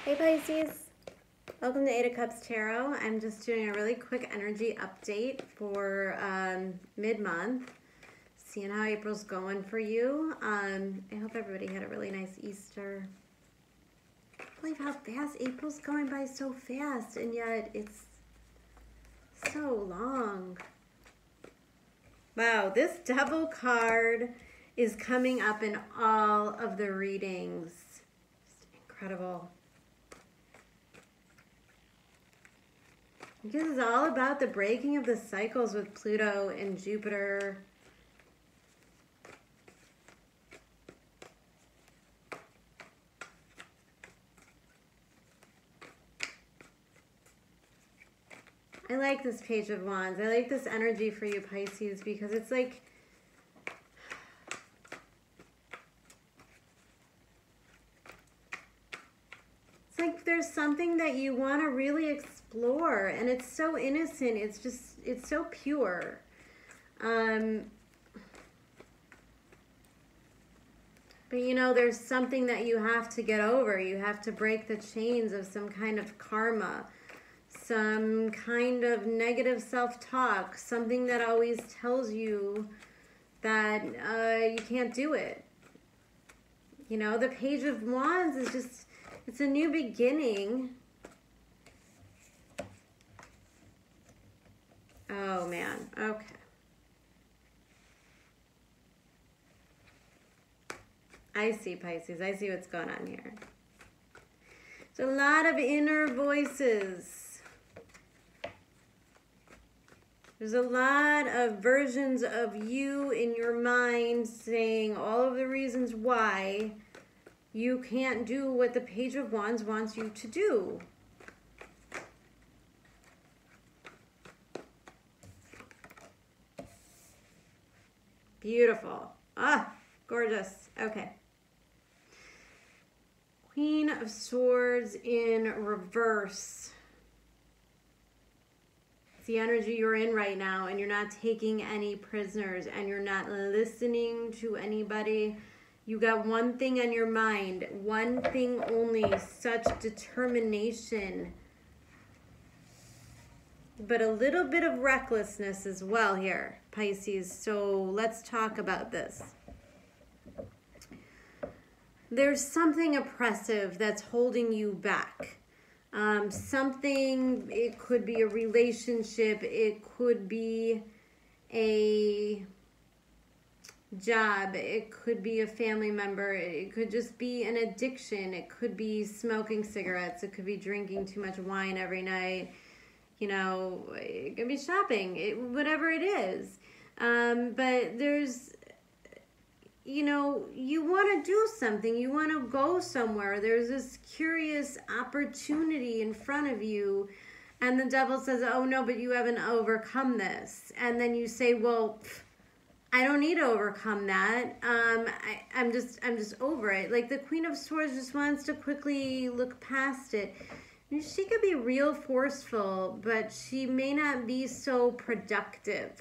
Hey Pisces, welcome to Eight of Cups Tarot. I'm just doing a really quick energy update for mid-month, seeing how April's going for you. I hope everybody had a really nice Easter. I can't believe how fast April's going by so fast, and yet it's so long. Wow, this Devil card is coming up in all of the readings. Just incredible. This is all about the breaking of the cycles with Pluto and Jupiter. I like this Page of Wands. I like this energy for you, Pisces, because it's like there's something that you want to really explore, and it's so innocent. It's so pure. But you know, there's something that you have to get over. You have to break the chains of some kind of karma, some kind of negative self-talk, something that always tells you that you can't do it. You know, the Page of Wands is just, it's a new beginning. Oh man, okay. I see, Pisces. I see what's going on here. There's a lot of inner voices. There's a lot of versions of you in your mind saying all of the reasons why you can't do what the Page of Wands wants you to do. Beautiful. Ah, gorgeous. Okay. Queen of Swords in reverse. It's the energy you're in right now, and you're not taking any prisoners, and you're not listening to anybody. You got one thing on your mind, one thing only, such determination, but a little bit of recklessness as well here, Pisces. So let's talk about this. There's something oppressive that's holding you back. Something, it could be a relationship, it could be a job, it could be a family member, it could just be an addiction, it could be smoking cigarettes, it could be drinking too much wine every night, you know, it could be shopping, whatever it is. But there's, you know, you want to do something, you want to go somewhere, there's this curious opportunity in front of you, and the devil says, oh no, but you haven't overcome this. And then you say, well, I don't need to overcome that. I'm just over it. Like the Queen of Swords just wants to quickly look past it. She could be real forceful, but she may not be so productive.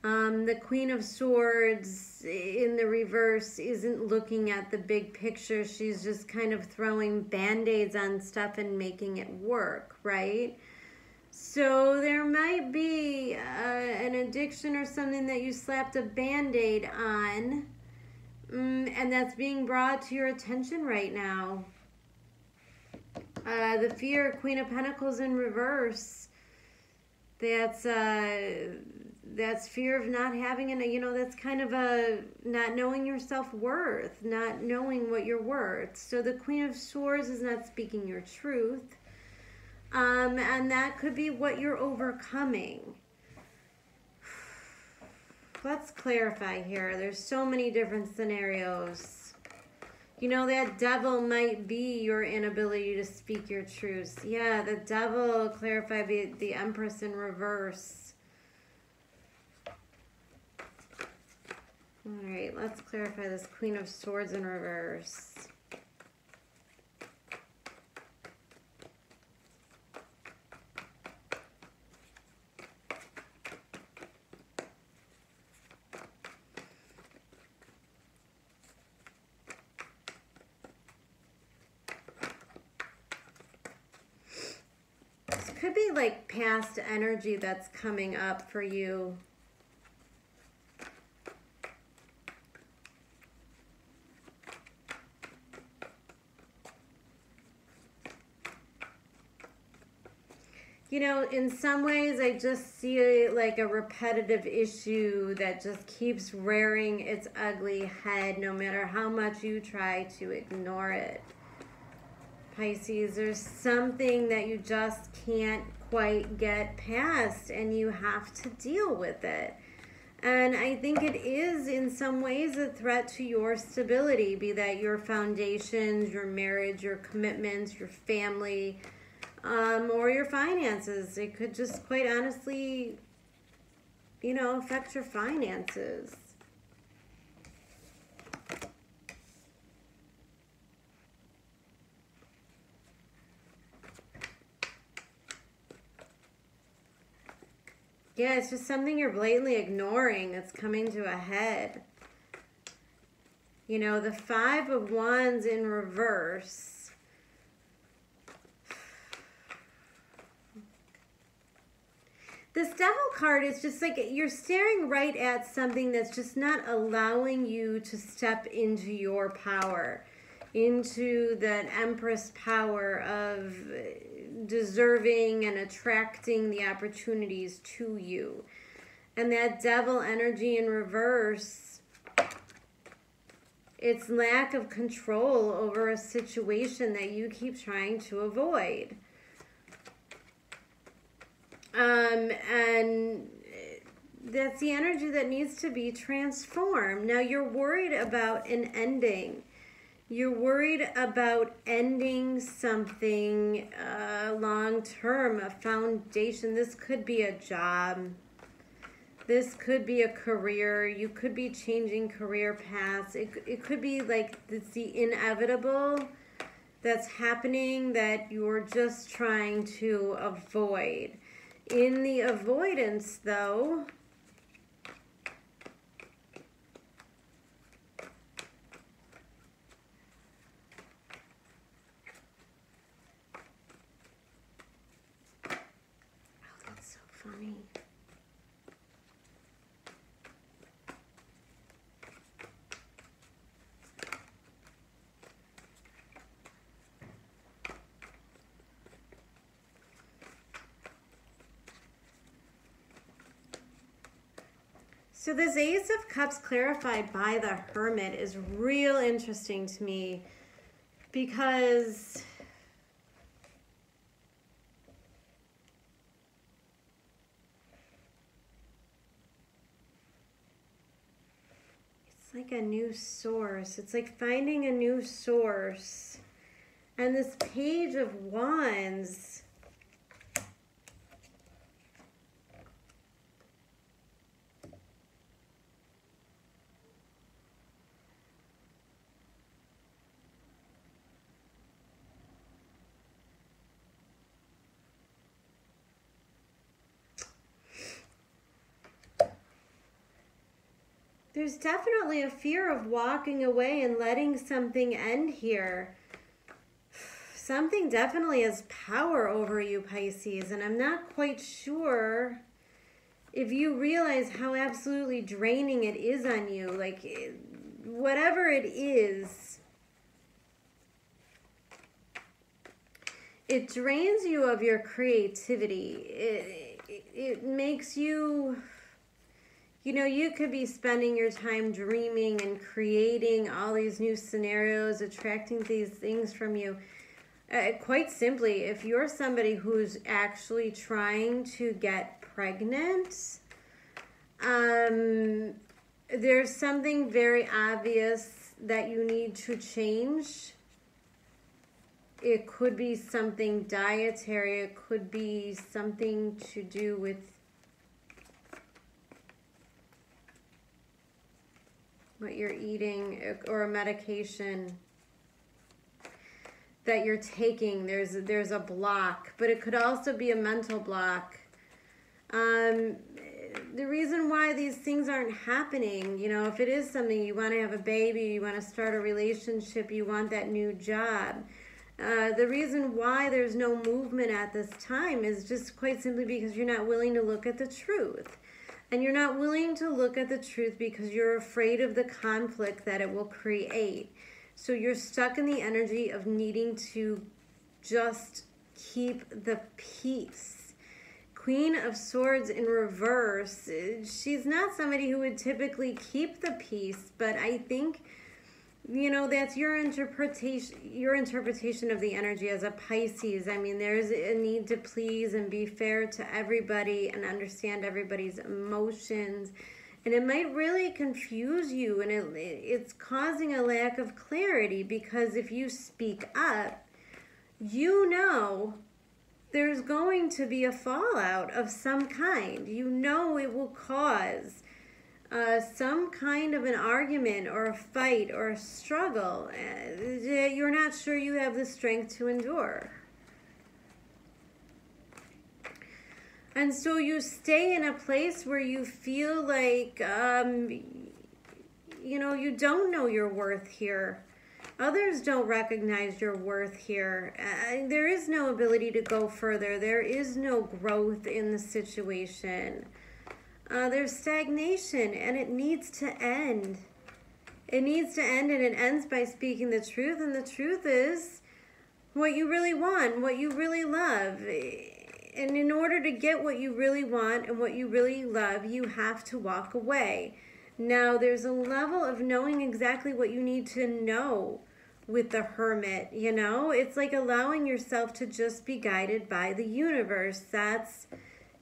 The Queen of Swords in the reverse isn't looking at the big picture. She's just kind of throwing band-aids on stuff and making it work, right? So there might be an addiction or something that you slapped a band-aid on, and that's being brought to your attention right now. The Fear, Queen of Pentacles in reverse. That's fear of not having an, you know, that's kind of a not knowing your self-worth, not knowing what you're worth. So the Queen of Swords is not speaking your truth. And that could be what you're overcoming. Let's clarify here. There's so many different scenarios. You know, that devil might be your inability to speak your truths. Yeah, the devil, clarify the Empress in reverse. All right, let's clarify this Queen of Swords in reverse. could be like past energy that's coming up for you. You know, in some ways, I just see like a repetitive issue that just keeps rearing its ugly head no matter how much you try to ignore it. Pisces, there's something that you just can't quite get past, and you have to deal with it. And I think it is in some ways a threat to your stability, be that your foundations, your marriage, your commitments, your family, or your finances. It could just quite honestly, you know, affect your finances. Yeah, it's just something you're blatantly ignoring that's coming to a head. You know, the Five of Wands in reverse. This Devil card is just like you're staring right at something that's just not allowing you to step into your power, into that Empress power of deserving and attracting the opportunities to you. And that Devil energy in reverse, it's lack of control over a situation that you keep trying to avoid. And that's the energy that needs to be transformed. Now you're worried about an ending. You're worried about ending something long term, a foundation. This could be a job. This could be a career. You could be changing career paths. It could be like it's the inevitable that's happening that you're just trying to avoid. In the avoidance, though, oh, that's so funny. So this Ace of Cups clarified by the Hermit is real interesting to me because it's like a new source. It's like finding a new source. And this Page of Wands, there's definitely a fear of walking away and letting something end here. Something definitely has power over you, Pisces, and I'm not quite sure if you realize how absolutely draining it is on you. Like, whatever it is, it drains you of your creativity. It makes you... You know, you could be spending your time dreaming and creating all these new scenarios, attracting these things from you. Quite simply, if you're somebody who's actually trying to get pregnant, there's something very obvious that you need to change. It could be something dietary. It could be something to do with what you're eating, or a medication that you're taking. There's a block, but it could also be a mental block. The reason why these things aren't happening, you know, if it is something you want to have a baby, you want to start a relationship, you want that new job, The reason why there's no movement at this time is just quite simply because you're not willing to look at the truth. And you're not willing to look at the truth because you're afraid of the conflict that it will create. So you're stuck in the energy of needing to just keep the peace. Queen of Swords in reverse. She's not somebody who would typically keep the peace, but I think, you know, that's your interpretation of the energy as a Pisces. I mean, there's a need to please and be fair to everybody and understand everybody's emotions. And it might really confuse you, and it's causing a lack of clarity, because if you speak up, you know there's going to be a fallout of some kind. You know it will cause some kind of an argument or a fight or a struggle that you're not sure you have the strength to endure. And so you stay in a place where you feel like, you know, you don't know your worth here. Others don't recognize your worth here. There is no ability to go further. There is no growth in the situation. There's stagnation, and it needs to end. It needs to end, and it ends by speaking the truth. And the truth is what you really want, what you really love. And in order to get what you really want and what you really love, you have to walk away. Now, there's a level of knowing exactly what you need to know with the Hermit, you know? It's like allowing yourself to just be guided by the universe. That's,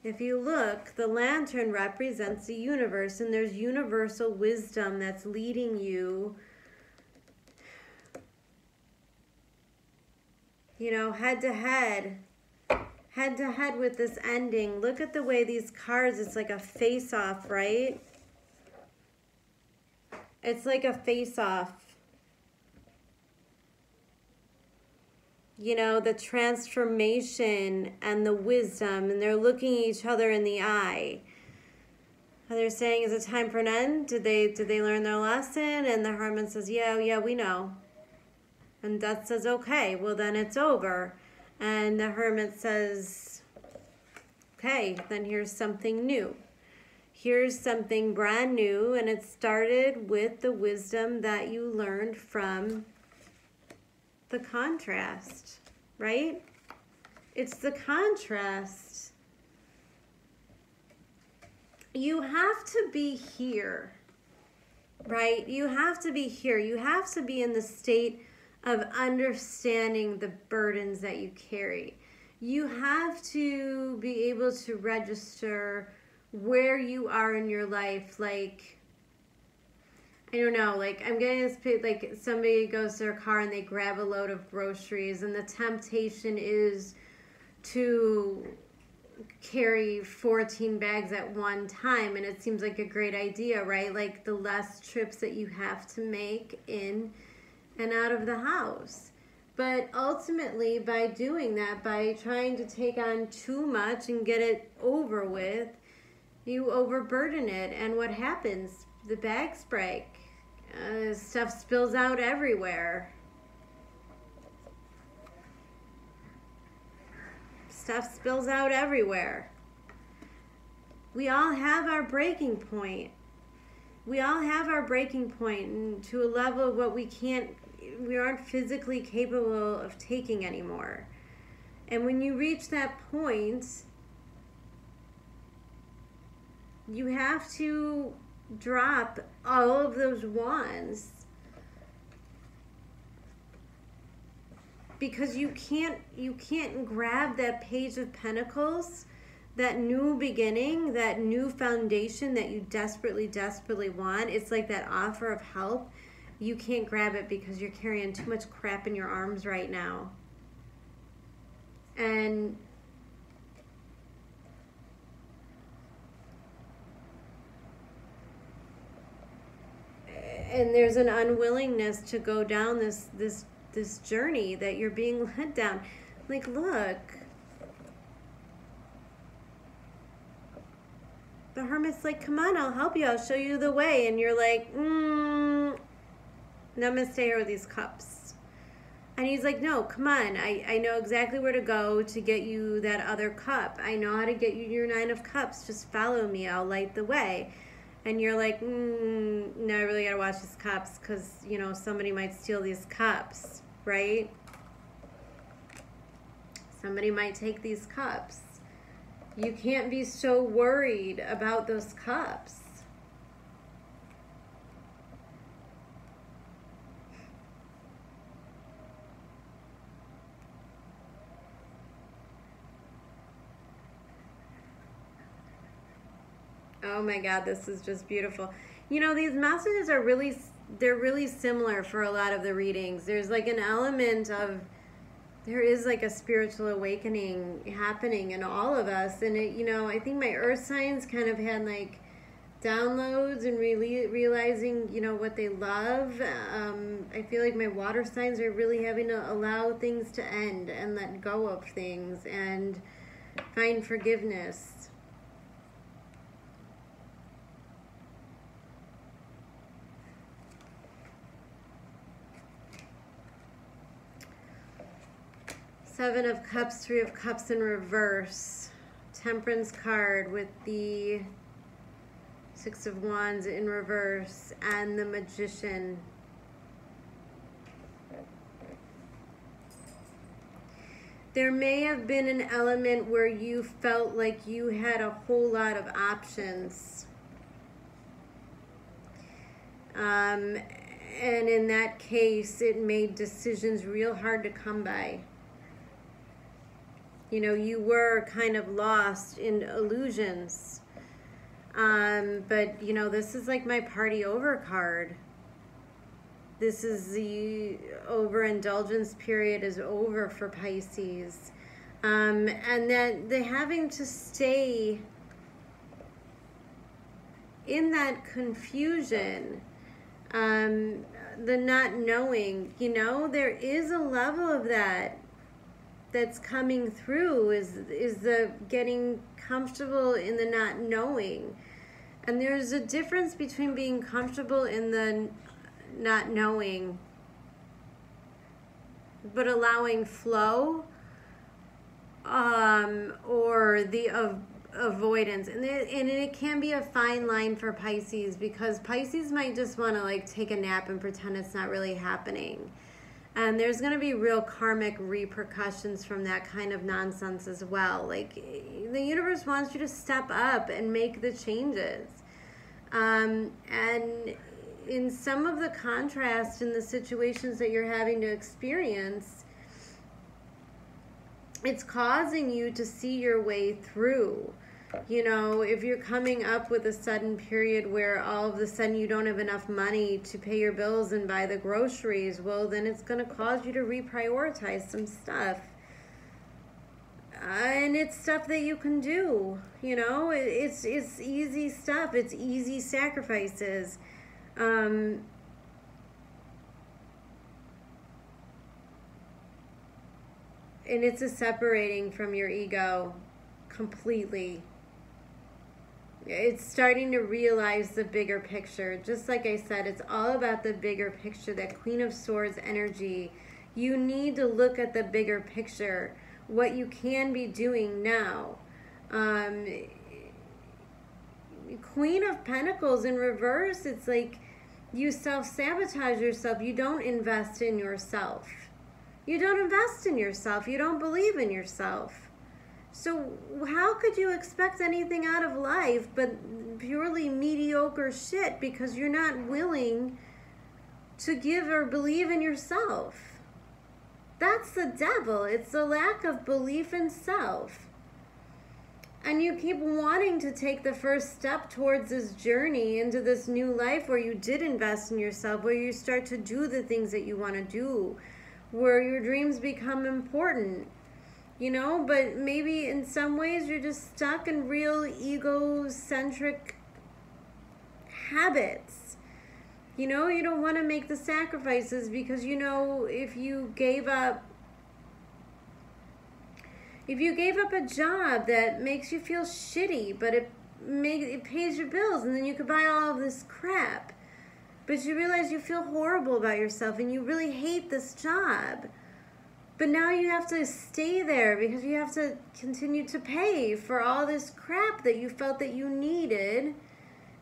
if you look, the lantern represents the universe, and there's universal wisdom that's leading you, you know, head to head with this ending. Look at the way these cards, it's like a face-off, right? It's like a face-off. You know, the transformation and the wisdom, and they're looking each other in the eye. And they're saying, is it time for an end? Did they learn their lesson? And the Hermit says, yeah, we know. And Death says, okay, well then it's over. And the Hermit says, okay, then here's something new. Here's something brand new, and it started with the wisdom that you learned from the contrast, right? It's the contrast. You have to be here, right? You have to be here. You have to be in the state of understanding the burdens that you carry. You have to be able to register where you are in your life. Like, I don't know, like I'm getting this, like somebody goes to their car and they grab a load of groceries, and the temptation is to carry 14 bags at one time, and it seems like a great idea, right? Like the less trips that you have to make in and out of the house. But ultimately, by doing that, by trying to take on too much and get it over with, you overburden it, and what happens? The bags break. Stuff spills out everywhere. Stuff spills out everywhere. We all have our breaking point. We all have our breaking point, and to a level of what we aren't physically capable of taking anymore. And when you reach that point, you have to drop all of those wands, because you can't grab that Page of Pentacles, that new beginning, that new foundation that you desperately want. It's like that offer of help. You can't grab it because you're carrying too much crap in your arms right now. And there's an unwillingness to go down this journey that you're being led down. Like, look, the Hermit's like, come on, I'll help you, I'll show you the way. And you're like, no, I'm gonna stay here with these cups. And he's like, no, come on. I know exactly where to go to get you that other cup. I know how to get you your 9 of cups. Just follow me. I'll light the way. And you're like, no, I really got to watch these cups because, you know, somebody might steal these cups, right? Somebody might take these cups. You can't be so worried about those cups. Oh my God, this is just beautiful. You know, these messages are they're really similar for a lot of the readings. There's like an element of, there is like a spiritual awakening happening in all of us. And it, you know, I think my earth signs kind of had like downloads and really realizing, you know, what they love. I feel like my water signs are really having to allow things to end and let go of things and find forgiveness. Seven of Cups, Three of Cups in reverse. Temperance card with the Six of Wands in reverse and the Magician. There may have been an element where you felt like you had a whole lot of options. And in that case, it made decisions real hard to come by. You know, you were kind of lost in illusions. But, you know, this is like my party over card. This is the overindulgence period is over for Pisces. And that they're having to stay in that confusion, the not knowing, you know, there is a level of that's coming through is the getting comfortable in the not knowing. And there's a difference between being comfortable in the not knowing but allowing flow, or the avoidance. And it can be a fine line for Pisces, because Pisces might just want to like take a nap and pretend it's not really happening. And there's going to be real karmic repercussions from that kind of nonsense as well. Like, the universe wants you to step up and make the changes. And in some of the contrast in the situations that you're having to experience, it's causing you to see your way through. You know, if you're coming up with a sudden period where all of a sudden you don't have enough money to pay your bills and buy the groceries, well, then it's going to cause you to reprioritize some stuff. And it's stuff that you can do, you know, it's easy stuff. It's easy sacrifices. And it's a separating from your ego completely. It's starting to realize the bigger picture. Just like I said, it's all about the bigger picture, that Queen of Swords energy. You need to look at the bigger picture, what you can be doing now. Queen of Pentacles in reverse, it's like you self-sabotage yourself. You don't invest in yourself. You don't invest in yourself. You don't believe in yourself. So how could you expect anything out of life but purely mediocre shit, because you're not willing to give or believe in yourself? That's the devil. It's the lack of belief in self. And you keep wanting to take the first step towards this journey into this new life where you did invest in yourself, where you start to do the things that you want to do, where your dreams become important. You know, but maybe in some ways you're just stuck in real egocentric habits. You know, you don't want to make the sacrifices because, you know, if you gave up a job that makes you feel shitty, but it pays your bills, and then you could buy all of this crap, but you realize you feel horrible about yourself and you really hate this job. But now you have to stay there because you have to continue to pay for all this crap that you felt that you needed,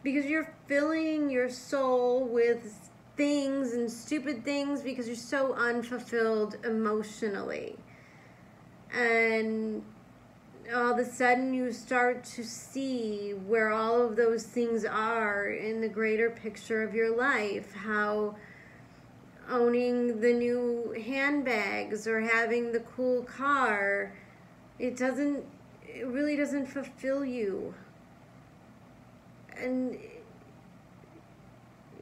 because you're filling your soul with things and stupid things because you're so unfulfilled emotionally. And all of a sudden you start to see where all of those things are in the greater picture of your life. How owning the new handbags or having the cool car, it really doesn't fulfill you. And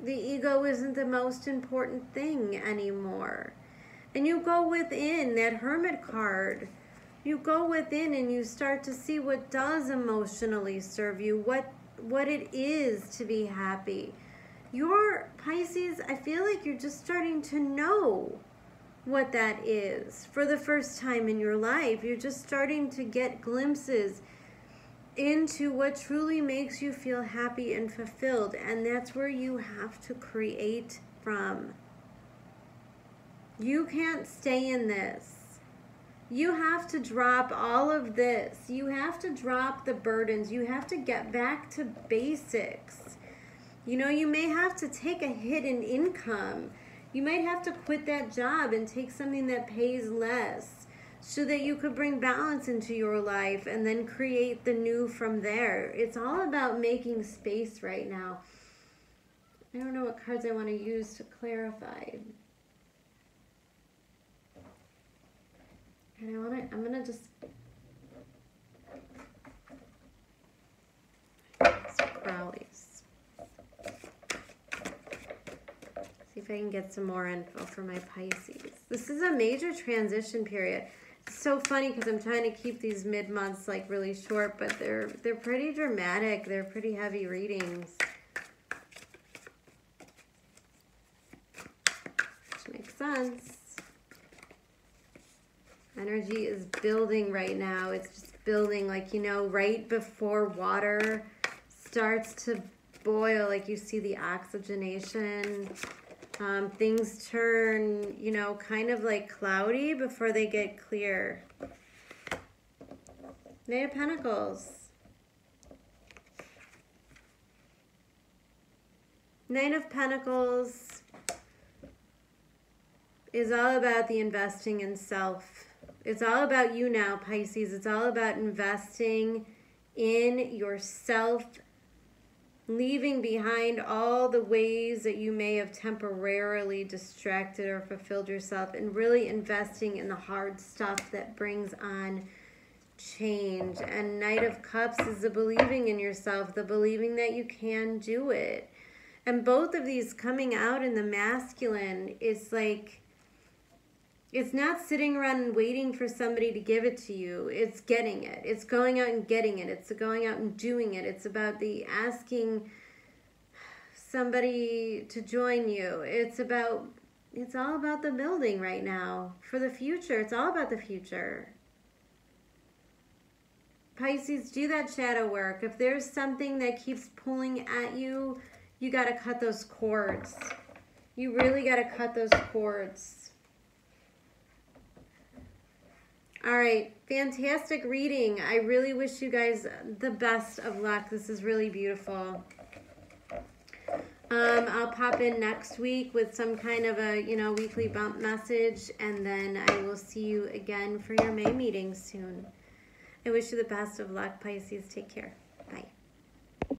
the ego isn't the most important thing anymore. And you go within that Hermit card. You go within and you start to see what does emotionally serve you, what it is to be happy. Your Pisces, I feel like you're just starting to know what that is for the first time in your life. You're just starting to get glimpses into what truly makes you feel happy and fulfilled. And that's where you have to create from. You can't stay in this. You have to drop all of this. You have to drop the burdens. You have to get back to basics. You know, you may have to take a hit in income. You might have to quit that job and take something that pays less so that you could bring balance into your life and then create the new from there. It's all about making space right now. I don't know what cards I want to use to clarify. And I'm going to just... Crowley's. See if I can get some more info for my Pisces. This is a major transition period. It's so funny because I'm trying to keep these mid-months like really short, but they're pretty dramatic. They're pretty heavy readings. Which makes sense. Energy is building right now. It's just building, like, you know, right before water starts to boil, like you see the oxygenation. Things turn, you know, kind of like cloudy before they get clear. Knight of Pentacles. Knight of Pentacles is all about the investing in self. It's all about you now, Pisces. It's all about investing in yourself, leaving behind all the ways that you may have temporarily distracted or fulfilled yourself, and really investing in the hard stuff that brings on change. And Knight of Cups is the believing in yourself, the believing that you can do it. And both of these coming out in the masculine is like, it's not sitting around and waiting for somebody to give it to you. It's getting it. It's going out and getting it. It's going out and doing it. It's about the asking somebody to join you. It's all about the building right now for the future. It's all about the future. Pisces, do that shadow work. If there's something that keeps pulling at you, you got to cut those cords. You really got to cut those cords. All right, fantastic reading. I really wish you guys the best of luck. This is really beautiful. I'll pop in next week with some kind of a, you know, weekly bump message, and then I will see you again for your May meeting soon. I wish you the best of luck, Pisces. Take care. Bye.